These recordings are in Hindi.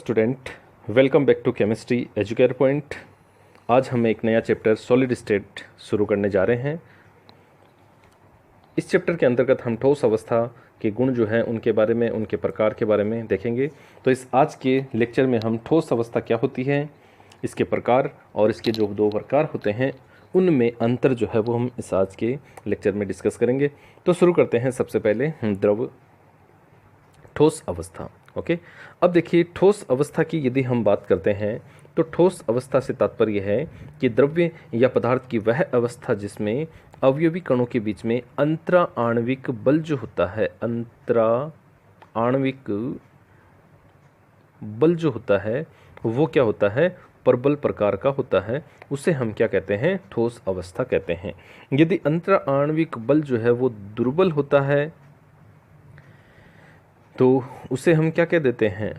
Student, welcome back to chemistry educator point. आज हम एक नया चैप्टर सॉलिड स्टेट शुरू करने जा रहे हैं। इस चैप्टर के अंतर्गत हम ठोस अवस्था के गुण जो हैं उनके बारे में, उनके प्रकार के बारे में देखेंगे। तो इस आज के लेक्चर में हम ठोस अवस्था क्या होती है, इसके प्रकार और इसके जो दो प्रकार होते हैं उनमें अंतर जो है वो हम इस आज के लेक्चर में डिस्कस करेंगे। तो शुरू करते हैं। सबसे पहले द्रव ठोस अवस्था। ओके, अब देखिए ठोस अवस्था की यदि हम बात करते हैं तो ठोस अवस्था से तात्पर्य है कि द्रव्य या पदार्थ की वह अवस्था जिसमें अवयवी कणों के बीच में अंतरा आणविक बल जो होता है, अंतरा आणविक बल जो होता है वो क्या होता है, प्रबल प्रकार का होता है। उसे हम क्या कहते हैं, ठोस अवस्था कहते हैं। यदि अंतरा आणविक बल जो है वो दुर्बल होता है तो उसे हम क्या कह देते हैं,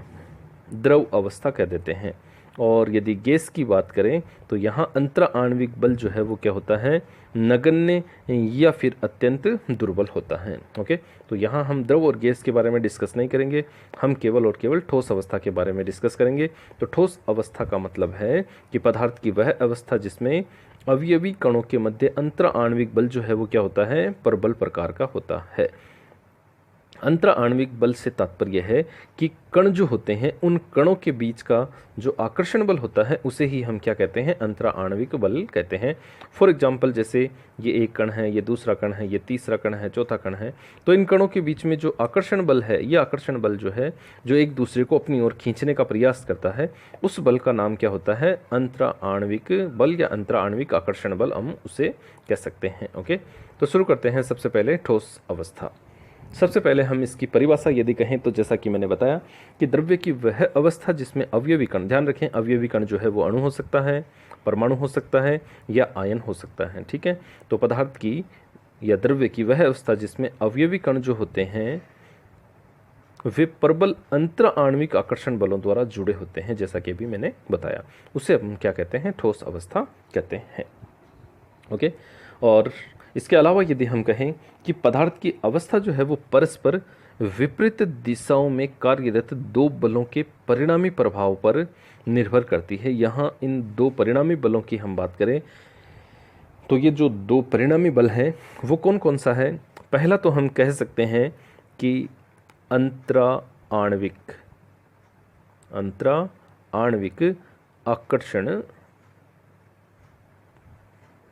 द्रव अवस्था कह देते हैं। और यदि गैस की बात करें तो यहाँ अंतरा आणविक बल जो है वो क्या होता है, नगण्य या फिर अत्यंत दुर्बल होता है। ओके, तो यहाँ हम द्रव और गैस के बारे में डिस्कस नहीं करेंगे, हम केवल और केवल ठोस अवस्था के बारे में डिस्कस करेंगे। तो ठोस अवस्था का मतलब है कि पदार्थ की वह अवस्था जिसमें अवयवी कणों के मध्य अंतरा आणविक बल जो है वो क्या होता है, प्रबल प्रकार का होता है। अंतरा आणविक बल से तात्पर्य है कि कण जो होते हैं उन कणों के बीच का जो आकर्षण बल होता है उसे ही हम क्या कहते हैं, अंतरा आणविक बल कहते हैं। फॉर एग्जांपल, जैसे ये एक कण है, ये दूसरा कण है, ये तीसरा कण है, चौथा कण है, तो इन कणों के बीच में जो आकर्षण बल है, ये आकर्षण बल जो है जो एक दूसरे को अपनी ओर खींचने का प्रयास करता है, उस बल का नाम क्या होता है, अंतरा आणविक बल या अंतरा आणविक आकर्षण बल हम उसे कह सकते हैं। ओके, तो शुरू करते हैं। सबसे पहले ठोस अवस्था। सबसे पहले हम इसकी परिभाषा यदि कहें तो जैसा कि मैंने बताया कि द्रव्य की वह अवस्था जिसमें अवयवी कण, ध्यान रखें अवयवी कण जो है वो अणु हो सकता है, परमाणु हो सकता है या आयन हो सकता है। ठीक है, तो पदार्थ की या द्रव्य की वह अवस्था जिसमें अवयवी कण जो होते हैं वे प्रबल अंतरा आणविक आकर्षण बलों द्वारा जुड़े होते हैं, जैसा कि अभी मैंने बताया, उसे हम क्या कहते हैं, ठोस अवस्था कहते हैं। ओके, और इसके अलावा यदि हम कहें कि पदार्थ की अवस्था जो है वो परस्पर विपरीत दिशाओं में कार्यरत दो बलों के परिणामी प्रभाव पर निर्भर करती है। यहाँ इन दो परिणामी बलों की हम बात करें तो ये जो दो परिणामी बल हैं वो कौन कौन सा है। पहला तो हम कह सकते हैं कि अंतरा आणविक आकर्षण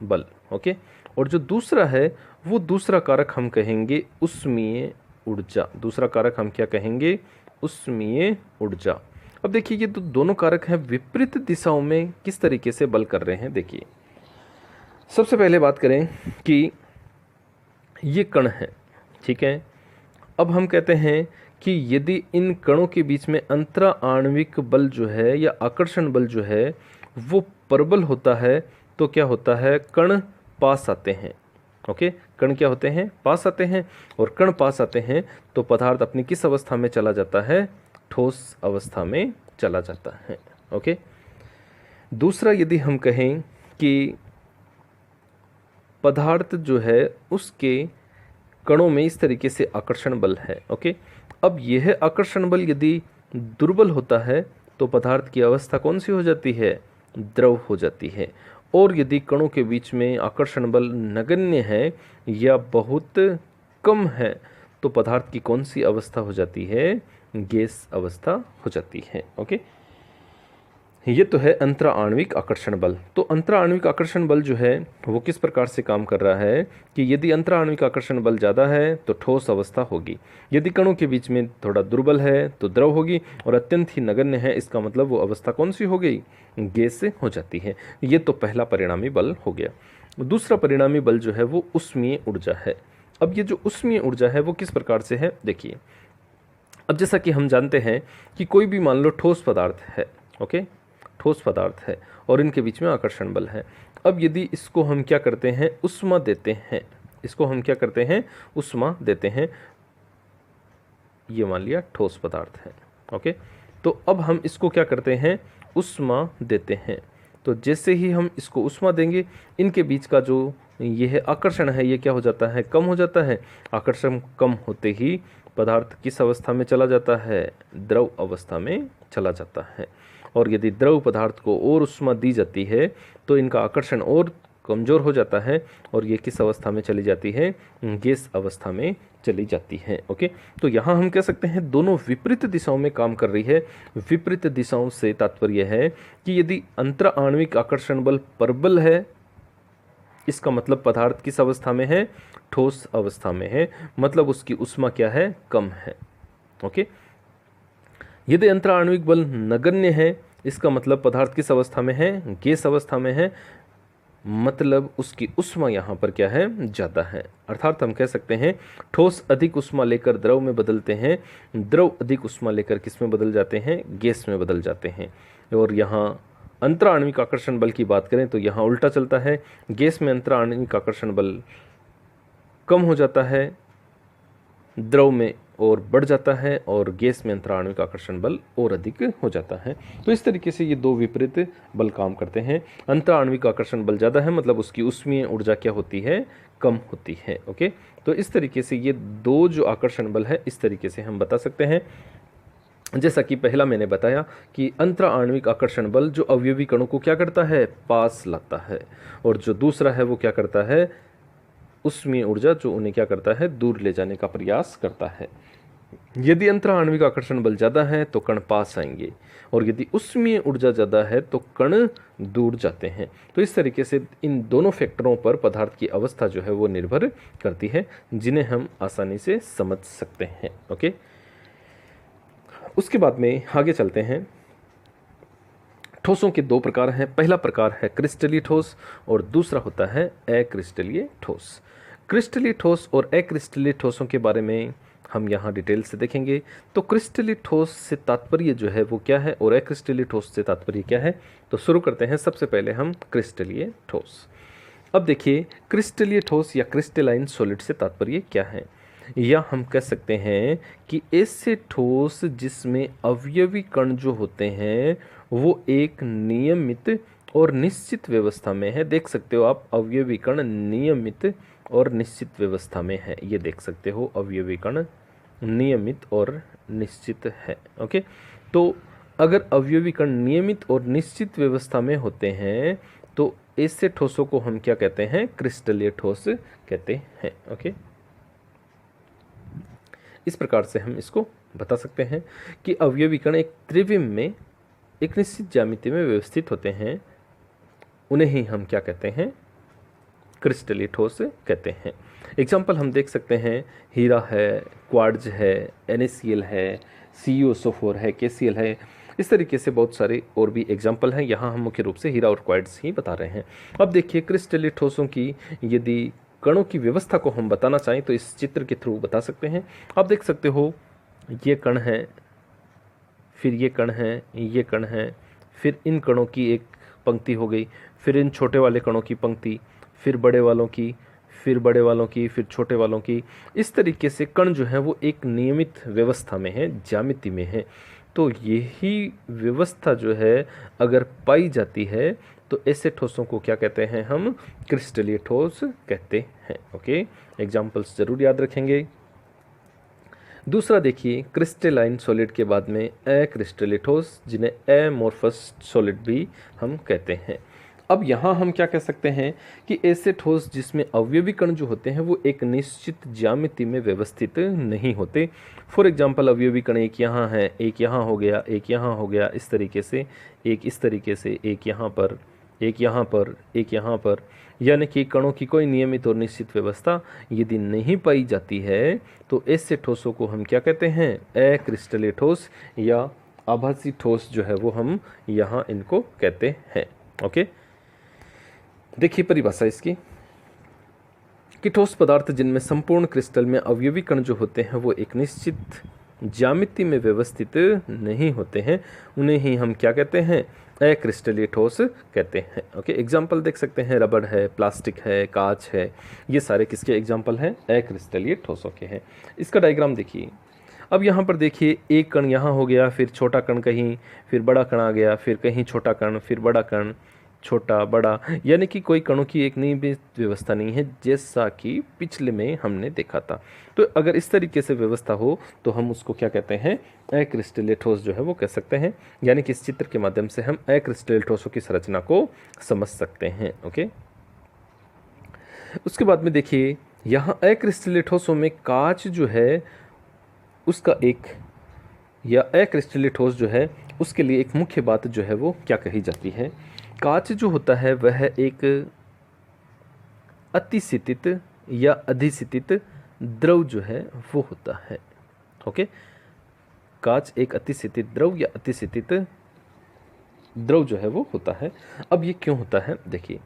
बल। ओके, और जो दूसरा है वो दूसरा कारक हम कहेंगे उष्मीय ऊर्जा। दूसरा कारक हम क्या कहेंगे, उष्मीय ऊर्जा। अब देखिए ये तो दोनों कारक हैं विपरीत दिशाओं में किस तरीके से बल कर रहे हैं। देखिए सबसे पहले बात करें कि ये कण है, ठीक है। अब हम कहते हैं कि यदि इन कणों के बीच में अंतरा आणविक बल जो है या आकर्षण बल जो है वो प्रबल होता है तो क्या होता है, कण पास आते हैं। ओके, कण क्या होते हैं, पास आते हैं, और कण पास आते हैं तो पदार्थ अपनी किस अवस्था में चला जाता है, ठोस अवस्था में चला जाता है। ओके, दूसरा यदि हम कहें कि पदार्थ जो है उसके कणों में इस तरीके से आकर्षण बल है। ओके, अब यह आकर्षण बल यदि दुर्बल होता है तो पदार्थ की अवस्था कौन सी हो जाती है, द्रव हो जाती है। और यदि कणों के बीच में आकर्षण बल नगण्य है या बहुत कम है तो पदार्थ की कौन सी अवस्था हो जाती है, गैस अवस्था हो जाती है। ओके, ये तो है अंतरा आणविक आकर्षण बल। तो अंतरा आणविक आकर्षण बल जो है वो किस प्रकार से काम कर रहा है कि यदि अंतरा आणविक आकर्षण बल ज़्यादा है तो ठोस अवस्था होगी, यदि कणों के बीच में थोड़ा दुर्बल है तो द्रव होगी, और अत्यंत ही नगण्य है इसका मतलब वो अवस्था कौन सी हो गई, गैस से हो जाती है। ये तो पहला परिणामी बल हो गया। दूसरा परिणामी बल जो है वो उष्मीय ऊर्जा है। अब ये जो उष्मीय ऊर्जा है वो किस प्रकार से है, देखिए अब जैसा कि हम जानते हैं कि कोई भी मान लो ठोस पदार्थ है, ओके, ठोस पदार्थ है और इनके बीच में आकर्षण बल है। अब यदि इसको हम क्या करते हैं, उष्मा देते हैं, इसको हम क्या करते हैं, उष्मा देते हैं, ये मान लिया ठोस पदार्थ है। ओके, तो अब हम इसको क्या करते हैं, उष्मा देते हैं। तो जैसे ही हम इसको उष्मा देंगे इनके बीच का जो यह आकर्षण है ये क्या हो जाता है, कम हो जाता है। आकर्षण कम होते ही पदार्थ किस अवस्था में चला जाता है? द्रव अवस्था में चला जाता है। और यदि द्रव पदार्थ को और उष्मा दी जाती है तो इनका आकर्षण और कमज़ोर हो जाता है और ये किस अवस्था में चली जाती है? गैस अवस्था में चली जाती है। ओके, तो यहाँ हम कह सकते हैं दोनों विपरीत दिशाओं में काम कर रही है। विपरीत दिशाओं से तात्पर्य है कि यदि अंतर आणविक आकर्षण बल प्रबल है, इसका मतलब पदार्थ किस अवस्था में है? ठोस अवस्था में है, मतलब उसकी ऊष्मा क्या है? कम है। ओके, यदि अंतर आणविक बल नगण्य है, इसका मतलब पदार्थ किस अवस्था में है? गैस अवस्था में है, मतलब उसकी ऊष्मा यहाँ पर क्या है? ज़्यादा है। अर्थात हम कह सकते हैं ठोस अधिक ऊष्मा लेकर द्रव में बदलते हैं, द्रव अधिक ऊष्मा लेकर किस में बदल जाते हैं? गैस में बदल जाते हैं। और यहाँ अंतर आणविक आकर्षण बल की बात करें तो यहाँ उल्टा चलता है, गैस में अंतर आणविक आकर्षण बल कम हो जाता है, द्रव में और बढ़ जाता है, और गैस में अंतर आणविक आकर्षण बल और अधिक हो जाता है। तो इस तरीके से ये दो विपरीत बल काम करते हैं। अंतर आणविक आकर्षण बल ज़्यादा है, मतलब उसकी ऊष्मीय ऊर्जा क्या होती है? कम होती है। ओके, तो इस तरीके से ये दो जो आकर्षण बल है इस तरीके से हम बता सकते हैं। जैसा कि पहला मैंने बताया कि अंतर आणविक आकर्षण बल जो अवयवी कणों को क्या करता है? पास लाता है, और जो दूसरा है वो क्या करता है? ऊष्मीय ऊर्जा जो उन्हें क्या करता है? दूर ले जाने का प्रयास करता है। यदि अंतर आणविक आकर्षण बल ज़्यादा है तो कण पास आएंगे, और यदि ऊष्मीय ऊर्जा ज़्यादा है तो कण दूर जाते हैं। तो इस तरीके से इन दोनों फैक्टरों पर पदार्थ की अवस्था जो है वो निर्भर करती है, जिन्हें हम आसानी से समझ सकते हैं। ओके, उसके बाद में आगे चलते हैं। ठोसों के दो प्रकार हैं। पहला प्रकार है क्रिस्टलीय ठोस और दूसरा होता है अक्रिस्टलीय ठोस। क्रिस्टलीय ठोस और अक्रिस्टलीय ठोसों के बारे में हम यहाँ डिटेल से देखेंगे। तो क्रिस्टलीय ठोस से तात्पर्य जो है वो क्या है और अक्रिस्टलीय ठोस से तात्पर्य क्या है? तो शुरू करते हैं। सबसे पहले हम क्रिस्टलीय ठोस। अब देखिए, क्रिस्टलीय ठोस या क्रिस्टलाइन सॉलिड से तात्पर्य क्या है? या हम कह सकते हैं कि ऐसे ठोस जिसमें अवयवी कण जो होते हैं वो एक नियमित और निश्चित व्यवस्था में है। देख सकते हो आप, अवयवी कण नियमित और निश्चित व्यवस्था में है। ये देख सकते हो, अवयवी कण नियमित और निश्चित है। ओके, तो अगर अवयवी कण नियमित और निश्चित व्यवस्था में होते हैं तो ऐसे ठोसों को हम क्या कहते हैं? क्रिस्टलीय ठोस कहते हैं। ओके, इस प्रकार से हम इसको बता सकते हैं कि अवयवी कण एक त्रिविम में एक निश्चित ज्यामिति में व्यवस्थित होते हैं, उन्हें ही हम क्या कहते हैं? क्रिस्टलीय ठोस कहते हैं। एग्जाम्पल हम देख सकते हैं, हीरा है, क्वार्ट्ज है, NaCl है, CuSO4 है, KCl है। इस तरीके से बहुत सारे और भी एग्जाम्पल हैं। यहाँ हम मुख्य रूप से हीरा और क्वार्ट्ज ही बता रहे हैं। अब देखिए, क्रिस्टलीय ठोसों की यदि कणों की व्यवस्था को हम बताना चाहें तो इस चित्र के थ्रू बता सकते हैं। आप देख सकते हो, ये कण है, फिर ये कण है, ये कण है, फिर इन कणों की एक पंक्ति हो गई, फिर इन छोटे वाले कणों की पंक्ति, फिर बड़े वालों की, फिर बड़े वालों की, फिर छोटे वालों की। इस तरीके से कण जो है वो एक नियमित व्यवस्था में है, ज्यामिति में है। तो यही व्यवस्था जो है अगर पाई जाती है तो ऐसे ठोसों को क्या कहते हैं? हम क्रिस्टलीय ठोस कहते हैं। ओके, एग्जाम्पल्स जरूर याद रखेंगे। दूसरा देखिए, क्रिस्टलाइन सॉलिड के बाद में अक्रिस्टलीय ठोस, जिन्हें अमोर्फस सॉलिड भी हम कहते हैं। अब यहाँ हम क्या कह सकते हैं कि ऐसे ठोस जिसमें अवयवी कण जो होते हैं वो एक निश्चित ज्यामिति में व्यवस्थित नहीं होते। फॉर एग्जांपल, अवयवी कण एक यहाँ है, एक यहाँ हो गया, एक यहाँ हो गया, इस तरीके से, एक इस तरीके से, एक यहाँ पर, एक यहाँ पर, एक यहाँ पर, यानी कि कणों की कोई नियमित और निश्चित व्यवस्था यदि नहीं पाई जाती है तो ऐसे ठोसों को हम क्या कहते हैं? अक्रिस्टलीय ठोस या आभासी ठोस जो है वो हम यहाँ इनको कहते हैं। ओके, देखिए परिभाषा इसकी कि ठोस पदार्थ जिनमें संपूर्ण क्रिस्टल में अवयवी कण जो होते हैं वो एक निश्चित ज्यामिति में व्यवस्थित नहीं होते हैं, उन्हें ही हम क्या कहते हैं? अक्रिस्टलीय ठोस कहते हैं। ओके, एग्जाम्पल देख सकते हैं, रबड़ है, प्लास्टिक है, कांच है, ये सारे किसके एग्जाम्पल हैं? अक्रिस्टलीय ठोसों के हैं। इसका डायग्राम देखिए। अब यहाँ पर देखिए, एक कण यहाँ हो गया, फिर छोटा कण कहीं, फिर बड़ा कण आ गया, फिर कहीं छोटा कण, फिर बड़ा कण, छोटा बड़ा, यानी कि कोई कणों की एक नियमित व्यवस्था नहीं है, जैसा कि पिछले में हमने देखा था। तो अगर इस तरीके से व्यवस्था हो तो हम उसको क्या कहते हैं, अक्रिस्टलीय ठोस जो है वो कह सकते हैं। यानी कि इस चित्र के माध्यम से हम अक्रिस्टलीय ठोसों की संरचना को समझ सकते हैं। ओके, उसके बाद में देखिए यहाँ अक्रिस्टलीय ठोसों में कांच जो है उसका एक, या अक्रिस्टलीय ठोस जो है उसके लिए एक मुख्य बात जो है वो क्या कही जाती है। कांच जो होता है वह एक अतिसितित या अधिसितित द्रव जो है वो होता है। ओके, कांच एक अतिसितित द्रव या अतिसितित द्रव जो है वो होता है। अब ये क्यों होता है, देखिए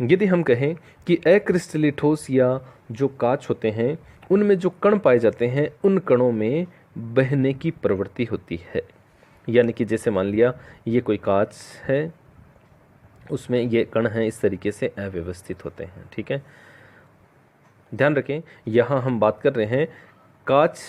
यदि हम कहें कि अक्रिस्टलीय ठोस या जो कांच होते हैं उनमें जो कण पाए जाते हैं उन कणों में बहने की प्रवृत्ति होती है। यानी कि जैसे मान लिया ये कोई कांच है, उसमें ये कण हैं इस तरीके से अव्यवस्थित होते हैं। ठीक है, ध्यान रखें यहाँ हम बात कर रहे हैं कांच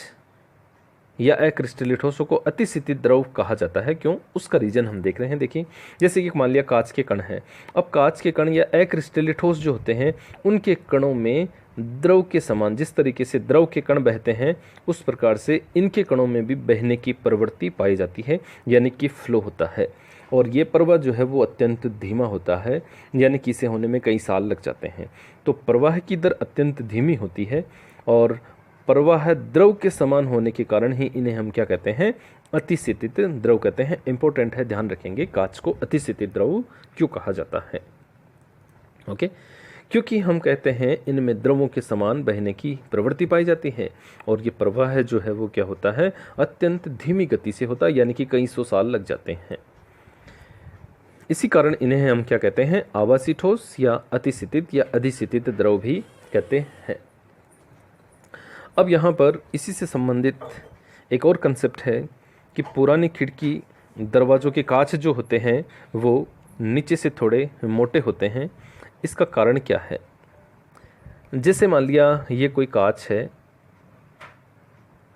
या अक्रिस्टलीय ठोसों को अतिसितित द्रव कहा जाता है। क्यों, उसका रीजन हम देख रहे हैं। देखिए जैसे कि मान लिया कांच के कण हैं, अब कांच के कण या अक्रिस्टलीय ठोस जो होते हैं उनके कणों में द्रव के समान, जिस तरीके से द्रव के कण बहते हैं उस प्रकार से इनके कणों में भी बहने की प्रवृत्ति पाई जाती है, यानी कि फ्लो होता है। और ये प्रवाह जो है वो अत्यंत धीमा होता है, यानी कि इसे होने में कई साल लग जाते हैं। तो प्रवाह की दर अत्यंत धीमी होती है और प्रवाह द्रव के समान होने के कारण ही इन्हें हम क्या कहते हैं, अतिसितित द्रव कहते हैं। इंपॉर्टेंट है, ध्यान रखेंगे कांच को अतिसितित द्रव क्यों कहा जाता है। ओके, क्योंकि हम कहते हैं इनमें द्रवों के समान बहने की प्रवृत्ति पाई जाती है और ये प्रवाह जो है वो क्या होता है, अत्यंत धीमी गति से होता है, यानी कि कई सौ साल लग जाते हैं। इसी कारण इन्हें हम क्या कहते हैं, आवासी ठोस या अतिसितित या अधिसितित द्रव भी कहते हैं। अब यहाँ पर इसी से संबंधित एक और कंसेप्ट है कि पुरानी खिड़की दरवाज़ों के कांच जो होते हैं वो नीचे से थोड़े मोटे होते हैं। इसका कारण क्या है, जैसे मान लिया ये कोई कांच है,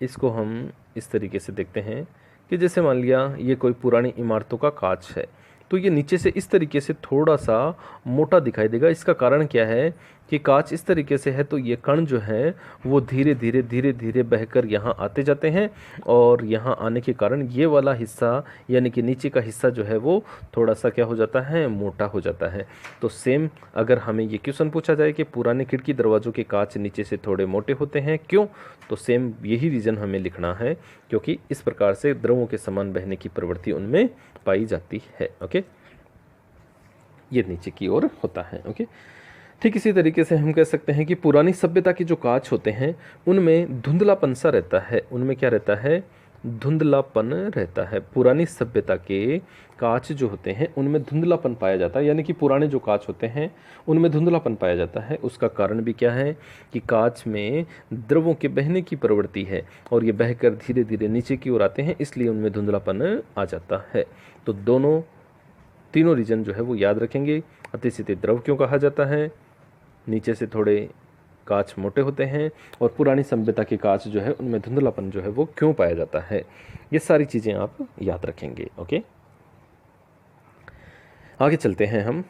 इसको हम इस तरीके से देखते हैं कि जैसे मान लिया ये कोई पुरानी इमारतों का कांच है, तो ये नीचे से इस तरीके से थोड़ा सा मोटा दिखाई देगा। इसका कारण क्या है कि कांच इस तरीके से है तो ये कण जो है वो धीरे धीरे बहकर यहाँ आते जाते हैं और यहाँ आने के कारण ये वाला हिस्सा यानी कि नीचे का हिस्सा जो है वो थोड़ा सा क्या हो जाता है, मोटा हो जाता है। तो सेम अगर हमें ये क्वेश्चन पूछा जाए कि पुराने खिड़की दरवाज़ों के कांच नीचे से थोड़े मोटे होते हैं क्यों, तो सेम यही रीज़न हमें लिखना है, क्योंकि इस प्रकार से द्रवों के समान बहने की प्रवृत्ति उनमें पाई जाती है। ओके, ये नीचे की ओर होता है। ओके, ठीक इसी तरीके से हम कह सकते हैं कि पुरानी सभ्यता के जो कांच होते हैं उनमें धुंधलापन सा रहता है। उनमें क्या रहता है, धुंधलापन रहता है। पुरानी सभ्यता के कांच जो होते हैं उनमें धुंधलापन पाया जाता है, यानी कि पुराने जो कांच होते हैं उनमें धुंधलापन पाया जाता है। उसका कारण भी क्या है कि कांच में द्रवों के बहने की प्रवृत्ति है और ये बहकर धीरे धीरे नीचे की ओर आते हैं, इसलिए उनमें धुंधलापन आ जाता है। तो तीनों रीजन जो है वो याद रखेंगे। अतिसितित द्रव क्यों कहा जाता है, नीचे से थोड़े कांच मोटे होते हैं, और पुरानी सभ्यता के कांच जो है उनमें धुंधलापन जो है वो क्यों पाया जाता है, ये सारी चीज़ें आप याद रखेंगे। ओके, आगे चलते हैं हम।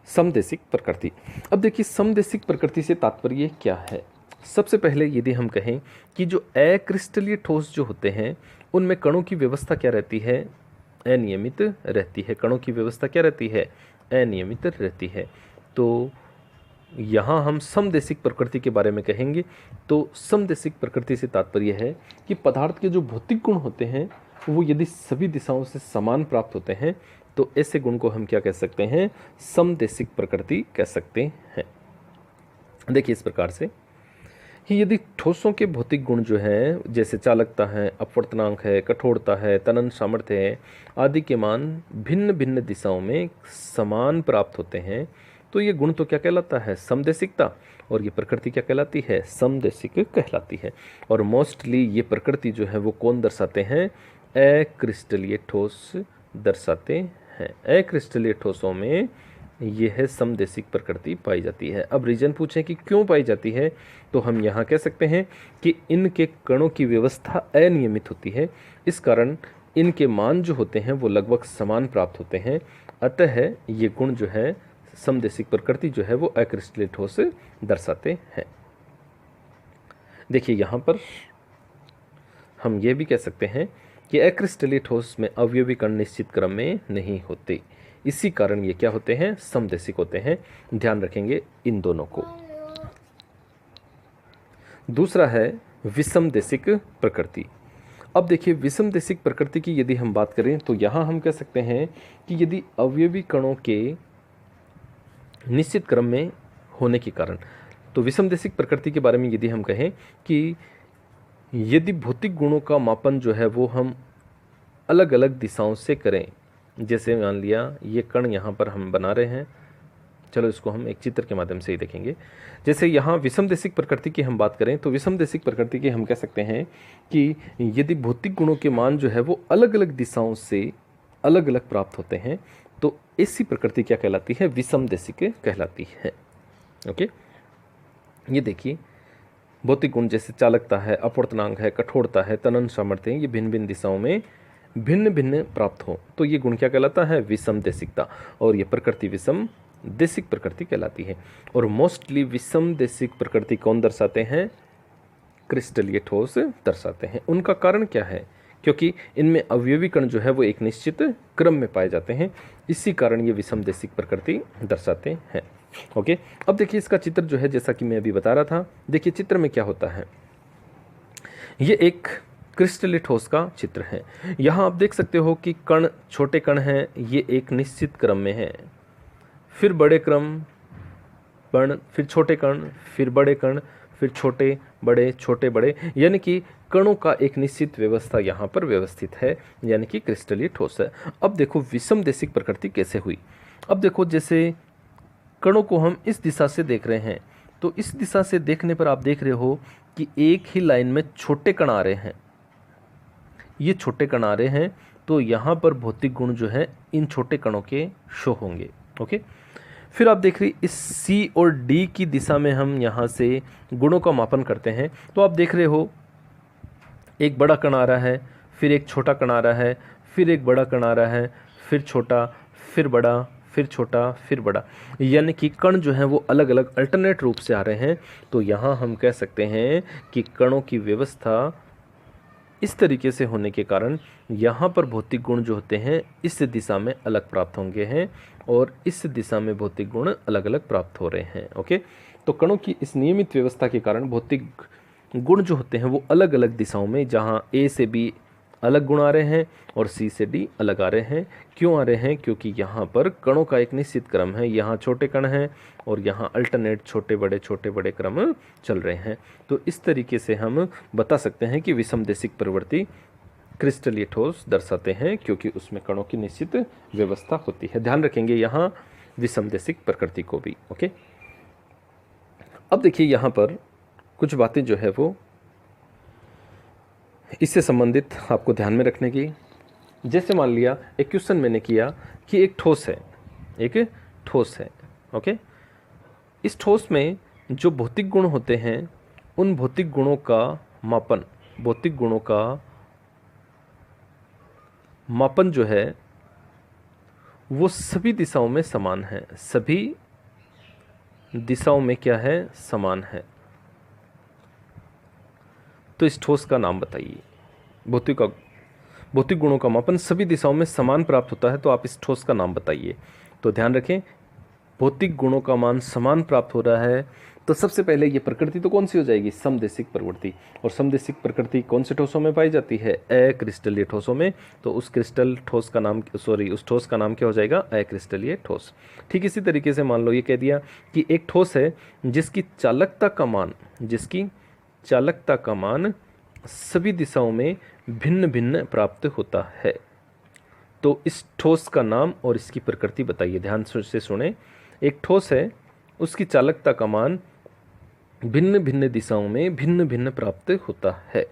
समदेशिक प्रकृति। अब देखिए समदेशिक प्रकृति से तात्पर्य क्या है। सबसे पहले यदि हम कहें कि जो अक्रिस्टलीय ठोस जो होते हैं उनमें कणों की व्यवस्था क्या रहती है, अनियमित रहती है। कणों की व्यवस्था क्या रहती है, अनियमित रहती है। तो यहाँ हम समदेशिक प्रकृति के बारे में कहेंगे। तो समदेशिक प्रकृति से तात्पर्य है कि पदार्थ के जो भौतिक गुण होते हैं वो यदि सभी दिशाओं से समान प्राप्त होते हैं तो ऐसे गुण को हम क्या कह सकते हैं, समदेशिक प्रकृति कह सकते हैं। देखिए इस प्रकार से कि यदि ठोसों के भौतिक गुण जो हैं जैसे चालकता है, अपवर्तनांक है, कठोरता है, तनन सामर्थ्य है आदि के मान भिन्न भिन्न दिशाओं में समान प्राप्त होते हैं तो ये गुण तो क्या कहलाता है, समदेशिकता, और ये प्रकृति क्या कहलाती है, समदेशिक कहलाती है। और मोस्टली ये प्रकृति जो है वो कौन दर्शाते हैं, अक्रिस्टलीय ठोस दर्शाते हैं। अक्रिस्टलीय ठोसों में यह है समदेशिक प्रकृति पाई जाती है। अब रीजन पूछें कि क्यों पाई जाती है, तो हम यहाँ कह सकते हैं कि इनके कणों की व्यवस्था अनियमित होती है, इस कारण इनके मान जो होते हैं वो लगभग समान प्राप्त होते हैं। अतः ये गुण जो है समदेशिक प्रकृति जो है वो अक्रिस्टलीय ठोस दर्शाते हैं। देखिए यहाँ पर हम ये भी कह सकते हैं कि अक्रिस्टलीय ठोस में अवयवी कण निश्चित क्रम में नहीं होते, इसी कारण ये क्या होते हैं, समदेशिक होते हैं। ध्यान रखेंगे इन दोनों को। दूसरा है विषमदेशिक प्रकृति। अब देखिए विषमदेशिक प्रकृति की यदि हम बात करें तो यहाँ हम कह सकते हैं कि यदि अवयवी कणों के निश्चित क्रम में होने के कारण, तो विषमदेशिक प्रकृति के बारे में यदि हम कहें कि यदि भौतिक गुणों का मापन जो है वो हम अलग अलग दिशाओं से करें, जैसे मान लिया ये कण यहाँ पर हम बना रहे हैं, चलो इसको हम एक चित्र के माध्यम से ही देखेंगे। जैसे यहाँ विषमदेशिक प्रकृति की हम बात करें तो विषमदेशिक प्रकृति की हम कह सकते हैं कि यदि भौतिक गुणों के मान जो है वो अलग अलग दिशाओं से अलग अलग प्राप्त होते हैं तो ऐसी प्रकृति क्या कहलाती है, विषमदेशिक कहलाती है। ओके, ये देखिए भौतिक गुण जैसे चालकता है, अपवर्तनांक है, कठोरता है, तनन सामर्थ्य, ये भिन्न भिन्न दिशाओं में भिन्न भिन्न प्राप्त हो तो ये गुण क्या कहलाता है, विषमदेशिकता। और ये प्रकृति विषमदेशिक प्रकृति कहलाती है। और मोस्टली विषमदेशिक प्रकृति कौन दर्शाते हैं, क्रिस्टलीय ठोस दर्शाते हैं। उनका कारण क्या है, क्योंकि इनमें अवयवी कण जो है वो एक निश्चित क्रम में पाए जाते हैं, इसी कारण ये विषमदेशिक प्रकृति दर्शाते हैं। ओके, अब देखिए इसका चित्र जो है जैसा कि मैं अभी बता रहा था, देखिए चित्र में क्या होता है, ये एक क्रिस्टलीय ठोस का चित्र है। यहाँ आप देख सकते हो कि कण छोटे कण हैं, ये एक निश्चित क्रम में है, फिर बड़े क्रम कण, फिर छोटे कण, फिर बड़े कण, फिर छोटे बड़े, छोटे बड़े, यानी कि कणों का एक निश्चित व्यवस्था यहाँ पर व्यवस्थित है, यानी कि क्रिस्टलीय ठोस है। अब देखो विषमदेशिक प्रकृति कैसे हुई। अब देखो जैसे कणों को हम इस दिशा से देख रहे हैं, तो इस दिशा से देखने पर आप देख रहे हो कि एक ही लाइन में छोटे कण आ रहे हैं, ये छोटे कण आ रहे हैं, तो यहाँ पर भौतिक गुण जो है इन छोटे कणों के शो होंगे। ओके, फिर आप देख रहे इस C और D की दिशा में हम यहाँ से गुणों का मापन करते हैं, तो आप देख रहे हो एक बड़ा कण आ रहा है, फिर एक छोटा कण आ रहा है, फिर एक बड़ा कण आ रहा है, फिर छोटा, फिर बड़ा, फिर छोटा, फिर बड़ा, यानी कि कण जो हैं वो अलग अलग अल्टरनेट रूप से आ रहे हैं। तो यहाँ हम कह सकते हैं कि कणों की व्यवस्था इस तरीके से होने के कारण यहाँ पर भौतिक गुण जो होते हैं इस दिशा में अलग प्राप्त होंगे हैं और इस दिशा में भौतिक गुण अलग अलग प्राप्त हो रहे हैं। ओके, तो कणों की इस नियमित व्यवस्था के कारण भौतिक गुण जो होते हैं वो अलग अलग दिशाओं में, जहाँ A से B अलग गुण आ रहे हैं और C से D अलग आ रहे हैं। क्यों आ रहे हैं, क्योंकि यहाँ पर कणों का एक निश्चित क्रम है, यहाँ छोटे कण हैं और यहाँ अल्टरनेट छोटे बड़े क्रम चल रहे हैं। तो इस तरीके से हम बता सकते हैं कि विषमदेशिक प्रवृत्ति क्रिस्टलीय ठोस दर्शाते हैं, क्योंकि उसमें कणों की निश्चित व्यवस्था होती है। ध्यान रखेंगे यहाँ विषमदेशिक प्रकृति को भी। ओके, अब देखिए यहाँ पर कुछ बातें जो है वो इससे संबंधित आपको ध्यान में रखने की। जैसे मान लिया एक क्वेश्चन मैंने किया कि एक ठोस है। ओके, इस ठोस में जो भौतिक गुण होते हैं उन भौतिक गुणों का मापन जो है वो सभी दिशाओं में समान है, सभी दिशाओं में क्या है, समान है। तो इस ठोस का नाम बताइए। भौतिक गुणों का मापन सभी दिशाओं में समान प्राप्त होता है, तो आप इस ठोस का नाम बताइए। तो ध्यान रखें भौतिक गुणों का मान समान प्राप्त हो रहा है, तो सबसे पहले ये प्रकृति तो कौन सी हो जाएगी, समदेशिक प्रवृत्ति। और समदेशिक प्रकृति कौन से ठोसों में पाई जाती है, अक्रिस्टलीय ठोसों में। तो उस ठोस का नाम क्या हो जाएगा, अक्रिस्टलीय ठोस। ठीक इसी तरीके से मान लो ये कह दिया कि एक ठोस है जिसकी चालकता का मान सभी दिशाओं में भिन्न भिन्न प्राप्त होता है। तो इस ठोस का नाम और इसकी प्रकृति बताइए। ध्यान से सुने, एक ठोस है उसकी चालकता का मान भिन्न भिन्न दिशाओं में भिन्न भिन्न प्राप्त होता है,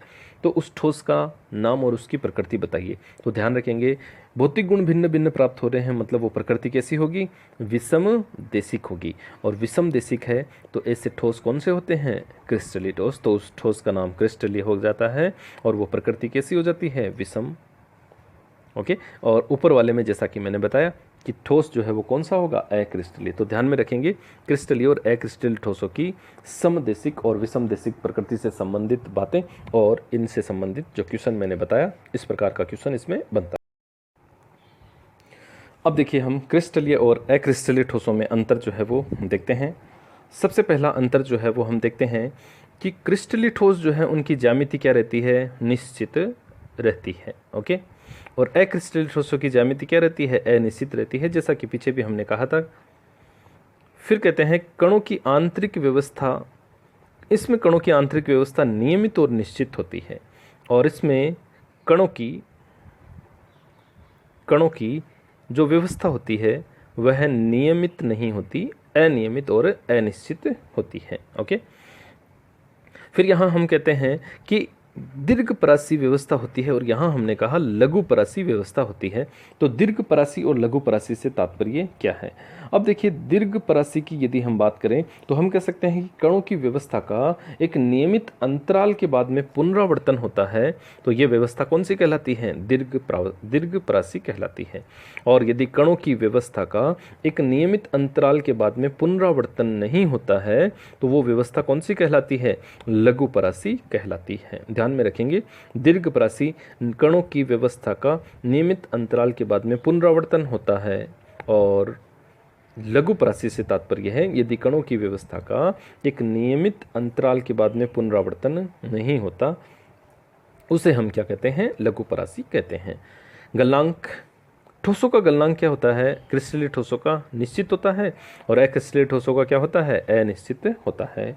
तो उस ठोस का नाम और उसकी प्रकृति बताइए। तो ध्यान रखेंगे भौतिक गुण भिन्न भिन्न प्राप्त हो रहे हैं, मतलब वो प्रकृति कैसी होगी, विषमदेशिक होगी। और विषमदेशिक है तो ऐसे ठोस कौन से होते हैं, क्रिस्टलीय ठोस। तो उस ठोस का नाम क्रिस्टलीय हो जाता है और वो प्रकृति कैसी हो जाती है, ओके। और ऊपर वाले में जैसा कि मैंने बताया कि ठोस जो है वो कौन सा होगा, अक्रिस्टलीय। तो ध्यान में रखेंगे क्रिस्टलीय और अक्रिस्टलीय ठोसों की समदेशिक और विषमदेशिक प्रकृति से संबंधित बातें और इनसे संबंधित जो क्वेश्चन मैंने बताया, इस प्रकार का क्वेश्चन इसमें बनता है। अब देखिए हम क्रिस्टलीय और अक्रिस्टलीय ठोसों में अंतर जो है वो देखते हैं। सबसे पहला अंतर जो है वो हम देखते हैं कि क्रिस्टलीय ठोस जो है उनकी ज्यामिति क्या रहती है, निश्चित रहती है। ओके। और अक्रिस्टलीय ठोसों की ज्यामिति क्या रहती है, अनिश्चित रहती है, जैसा कि पीछे भी हमने कहा था। फिर कहते हैं कणों की आंतरिक व्यवस्था, इसमें कणों की आंतरिक व्यवस्था नियमित और निश्चित होती है, और इसमें कणों की जो व्यवस्था होती है वह नियमित नहीं होती, अनियमित और अनिश्चित होती है। ओके। फिर यहाँ हम कहते हैं कि दीर्घपरासी व्यवस्था होती है, और यहाँ हमने कहा लघुपरासी व्यवस्था होती है। तो दीर्घपरासी और लघुपरासी से तात्पर्य क्या है? अब देखिए दीर्घपरासी की यदि हम बात करें तो हम कह सकते हैं कि कणों की व्यवस्था का एक नियमित अंतराल के बाद में पुनरावर्तन होता है, तो ये व्यवस्था कौन सी कहलाती है, दीर्घपरासी कहलाती है। और यदि कणों की व्यवस्था का एक नियमित अंतराल के बाद में पुनरावर्तन नहीं होता है तो वो व्यवस्था कौन सी कहलाती है, लघुपरासी कहलाती है। ध्यान में रखेंगे दीर्घपरासी कणों की व्यवस्था का नियमित अंतराल के बाद में पुनरावर्तन होता है, और लघुपरासी से तात्पर्य है यदि कणों की व्यवस्था का एक नियमित अंतराल के बाद में पुनरावर्तन नहीं होता, उसे हम क्या कहते हैं, लघुपरासी कहते हैं। गलनांक, ठोसों का गलनांक क्या होता है, क्रिस्टलीय ठोसों का निश्चित होता है, और अक्रिस्टलीय ठोसों का क्या होता है, अनिश्चित होता है।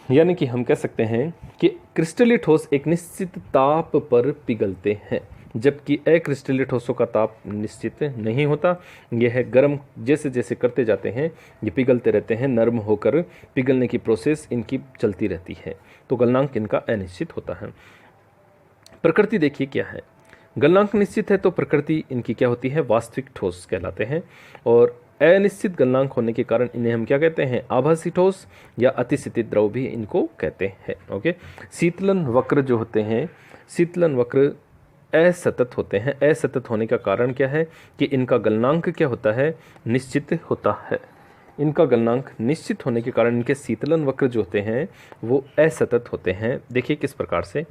यानी कि हम कह सकते हैं कि क्रिस्टलीय ठोस एक निश्चित ताप पर पिघलते हैं, जबकि अक्रिस्टलीय ठोसों का ताप निश्चित नहीं होता। यह गर्म जैसे जैसे करते जाते हैं ये पिघलते रहते हैं, नरम होकर पिघलने की प्रोसेस इनकी चलती रहती है। तो गलनांक इनका अनिश्चित होता है। प्रकृति देखिए क्या है, गलनांक निश्चित है तो प्रकृति इनकी क्या होती है, वास्तविक ठोस कहलाते हैं। और अनिश्चित गलनांक होने के कारण इन्हें हम क्या कहते हैं, आभासी ठोस या अतिशीतित द्रव भी इनको कहते हैं। ओके। शीतलन वक्र जो होते हैं, शीतलन वक्र असतत होते हैं। असतत होने का कारण क्या है कि इनका गलनांक क्या होता है, निश्चित होता है। इनका गलनांक निश्चित होने के कारण इनके शीतलन वक्र जो होते हैं वो असतत होते हैं। देखिए किस प्रकार से,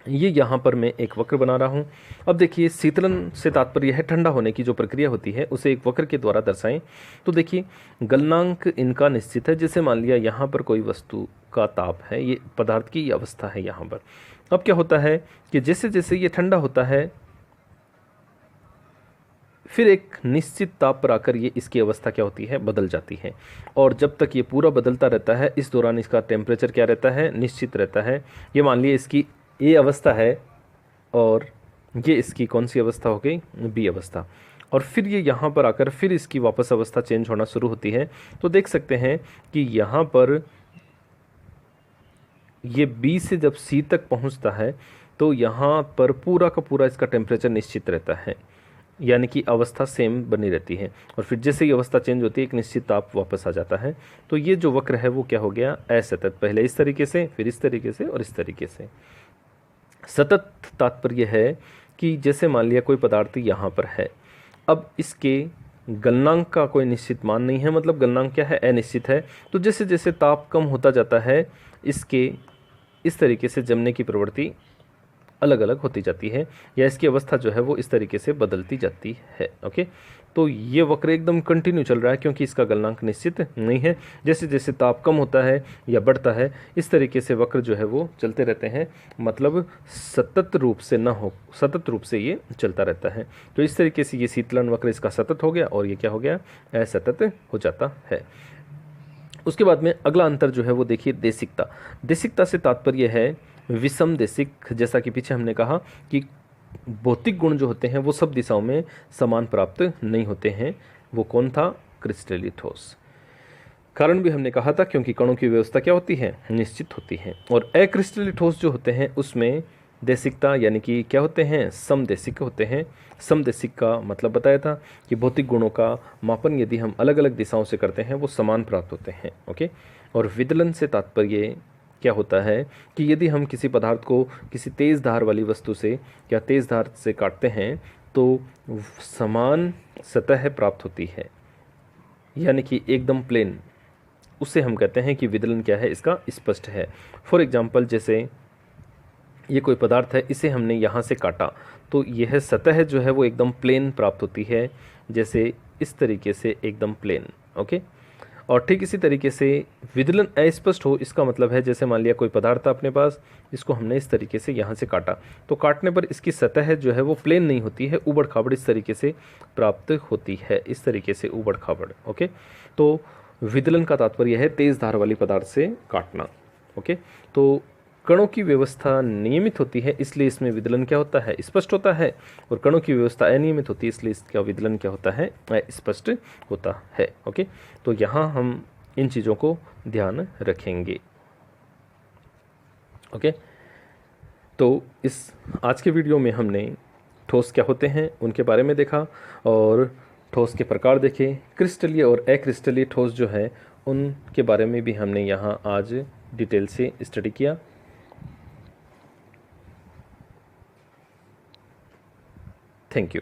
ये यहाँ पर मैं एक वक्र बना रहा हूँ। अब देखिए शीतलन से तात्पर्य है ठंडा होने की जो प्रक्रिया होती है उसे एक वक्र के द्वारा दर्शाएं। तो देखिए गलनांक इनका निश्चित है। जैसे मान लिया यहाँ पर कोई वस्तु का ताप है, ये पदार्थ की अवस्था है यहाँ पर। अब क्या होता है कि जैसे जैसे ये ठंडा होता है फिर एक निश्चित ताप पर आकर ये इसकी अवस्था क्या होती है, बदल जाती है। और जब तक ये पूरा बदलता रहता है इस दौरान इसका टेम्परेचर क्या रहता है, निश्चित रहता है। ये मान लिए इसकी ए अवस्था है और ये इसकी कौन सी अवस्था हो गई, बी अवस्था। और फिर ये यहाँ पर आकर फिर इसकी वापस अवस्था चेंज होना शुरू होती है। तो देख सकते हैं कि यहाँ पर ये बी से जब सी तक पहुँचता है तो यहाँ पर पूरा का पूरा इसका टेम्परेचर निश्चित रहता है, यानी कि अवस्था सेम बनी रहती है। और फिर जैसे ही अवस्था चेंज होती है एक निश्चित ताप वापस आ जाता है। तो ये जो वक्र है वो क्या हो गया, असतत। पहले इस तरीके से, फिर इस तरीके से और इस तरीके से। सतत तात्पर्य है कि जैसे मान लिया कोई पदार्थ यहाँ पर है, अब इसके गलनांक का कोई निश्चित मान नहीं है, मतलब गलनांक क्या है, अनिश्चित है। तो जैसे जैसे ताप कम होता जाता है इसके इस तरीके से जमने की प्रवृत्ति अलग अलग होती जाती है, या इसकी अवस्था जो है वो इस तरीके से बदलती जाती है। ओके। तो ये वक्र एकदम कंटिन्यू चल रहा है क्योंकि इसका गलनांक निश्चित नहीं है। जैसे जैसे ताप कम होता है या बढ़ता है इस तरीके से वक्र जो है वो चलते रहते हैं, मतलब सतत रूप से ना हो, सतत रूप से ये चलता रहता है। तो इस तरीके से ये शीतलन वक्र इसका सतत हो गया और ये क्या हो गया, असतत हो जाता है। उसके बाद में अगला अंतर जो है वो देखिए देशिकता। देशिकता से तात्पर्य है विषम देशिक। जैसा कि पीछे हमने कहा कि भौतिक गुण जो होते हैं वो सब दिशाओं में समान प्राप्त नहीं होते हैं। वो कौन था, क्रिस्टलीय ठोस। कारण भी हमने कहा था क्योंकि कणों की व्यवस्था क्या होती है, निश्चित होती है। और अक्रिस्टलीय ठोस जो होते हैं उसमें देशिकता यानी कि क्या होते हैं, समदेशिक होते हैं। समदेशिक का मतलब बताया था कि भौतिक गुणों का मापन यदि हम अलग अलग दिशाओं से करते हैं वो समान प्राप्त होते हैं। ओके। और विदलन से तात्पर्य क्या होता है कि यदि हम किसी पदार्थ को किसी तेज़ धार वाली वस्तु से या तेज़ धार से काटते हैं तो समान सतह प्राप्त होती है, यानी कि एकदम प्लेन। उससे हम कहते हैं कि विदलन क्या है, इसका स्पष्ट है। फॉर एग्जाम्पल, जैसे ये कोई पदार्थ है, इसे हमने यहाँ से काटा तो यह सतह जो है वो एकदम प्लेन प्राप्त होती है, जैसे इस तरीके से एकदम प्लेन। ओके। और ठीक इसी तरीके से विदलन अस्पष्ट हो, इसका मतलब है जैसे मान लिया कोई पदार्थ था अपने पास, इसको हमने इस तरीके से यहाँ से काटा तो काटने पर इसकी सतह जो है वो प्लेन नहीं होती है, ऊबड़ खाबड़ इस तरीके से प्राप्त होती है, इस तरीके से ऊबड़ खाबड़। ओके। तो विदलन का तात्पर्य है तेज धार वाली पदार्थ से काटना। ओके। तो कणों की व्यवस्था नियमित होती है, इसलिए इसमें विदलन क्या होता है, स्पष्ट होता है। और कणों की व्यवस्था अनियमित होती है, इसलिए इसका विदलन क्या होता है, स्पष्ट होता है। ओके। तो यहाँ हम इन चीज़ों को ध्यान रखेंगे। ओके। तो इस आज के वीडियो में हमने ठोस क्या होते हैं उनके बारे में देखा, और ठोस के प्रकार देखे। क्रिस्टलीय और अक्रिस्टलीय ठोस जो है उनके बारे में भी हमने यहाँ आज डिटेल से स्टडी किया। Thank you.